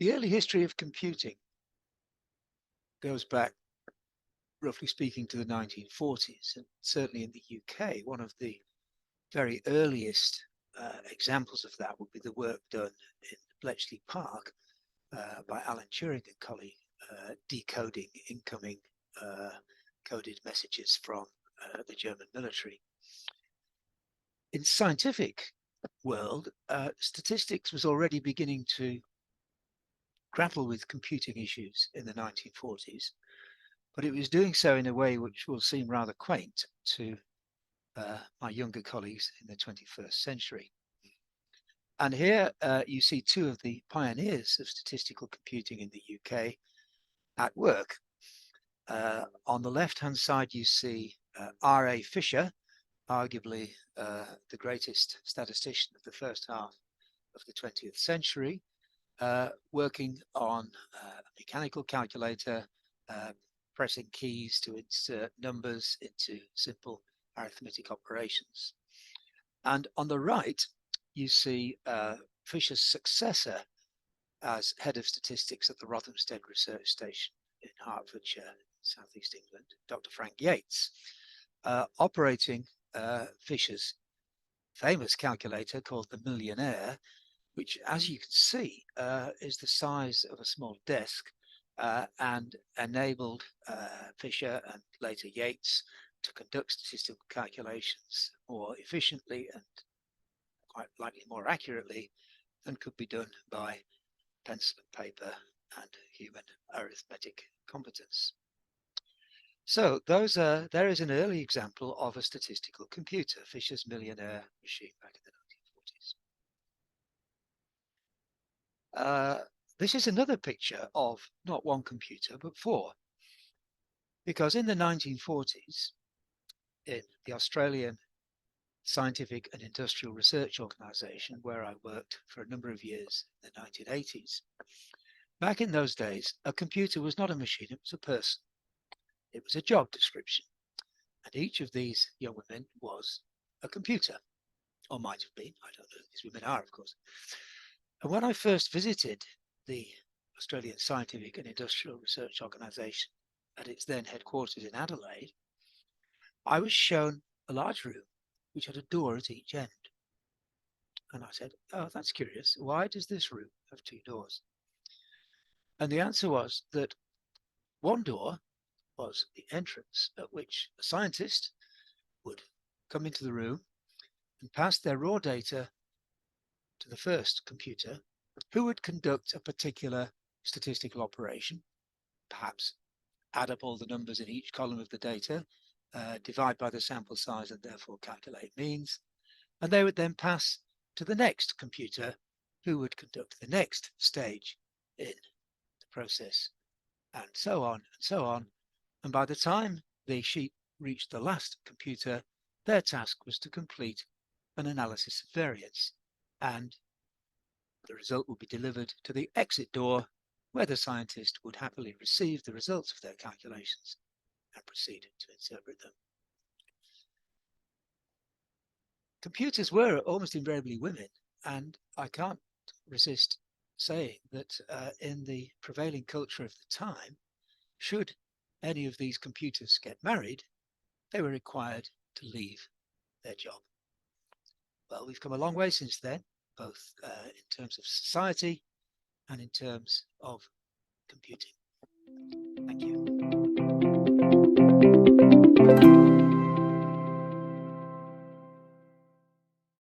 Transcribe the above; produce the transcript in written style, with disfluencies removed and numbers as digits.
The early history of computing goes back, roughly speaking, to the 1940s, and certainly in the UK, one of the very earliest examples of that would be the work done in Bletchley Park by Alan Turing and colleague, decoding incoming coded messages from the German military. In scientific world, statistics was already beginning to grapple with computing issues in the 1940s, but it was doing so in a way which will seem rather quaint to my younger colleagues in the 21st century. And here you see two of the pioneers of statistical computing in the UK at work. On the left-hand side, you see R.A. Fisher, arguably the greatest statistician of the first half of the 20th century, working on a mechanical calculator, pressing keys to insert numbers into simple arithmetic operations. And on the right, you see Fisher's successor as head of statistics at the Rothamsted Research Station in Hertfordshire, southeast England, Dr. Frank Yates, operating Fisher's famous calculator called the Millionaire, which, as you can see, is the size of a small desk and enabled Fisher and later Yates to conduct statistical calculations more efficiently and quite likely more accurately than could be done by pencil and paper and human arithmetic competence. So there is an early example of a statistical computer, Fisher's Millionaire machine back in the 1940s. This is another picture of not one computer, but four. Because in the 1940s, in the Australian Scientific and Industrial Research Organization, where I worked for a number of years in the 1980s, back in those days, a computer was not a machine, it was a person. It was a job description. And each of these young women was a computer, or might have been. I don't know who these women are, of course. And when I first visited the Australian Scientific and Industrial Research Organization at its then headquarters in Adelaide, I was shown a large room which had a door at each end. And I said, oh, that's curious. Why does this room have two doors? And the answer was that one door was the entrance at which a scientist would come into the room and pass their raw data to the first computer, who would conduct a particular statistical operation, perhaps add up all the numbers in each column of the data, divide by the sample size and therefore calculate means, and they would then pass to the next computer, who would conduct the next stage in the process, and so on and so on. And by the time the sheet reached the last computer, their task was to complete an analysis of variance, and the result would be delivered to the exit door, where the scientist would happily receive the results of their calculations and proceed to interpret them. Computers were almost invariably women, and I can't resist saying that in the prevailing culture of the time, should any of these computers get married, they were required to leave their job. Well, we've come a long way since then, both in terms of society and in terms of computing. Thank you.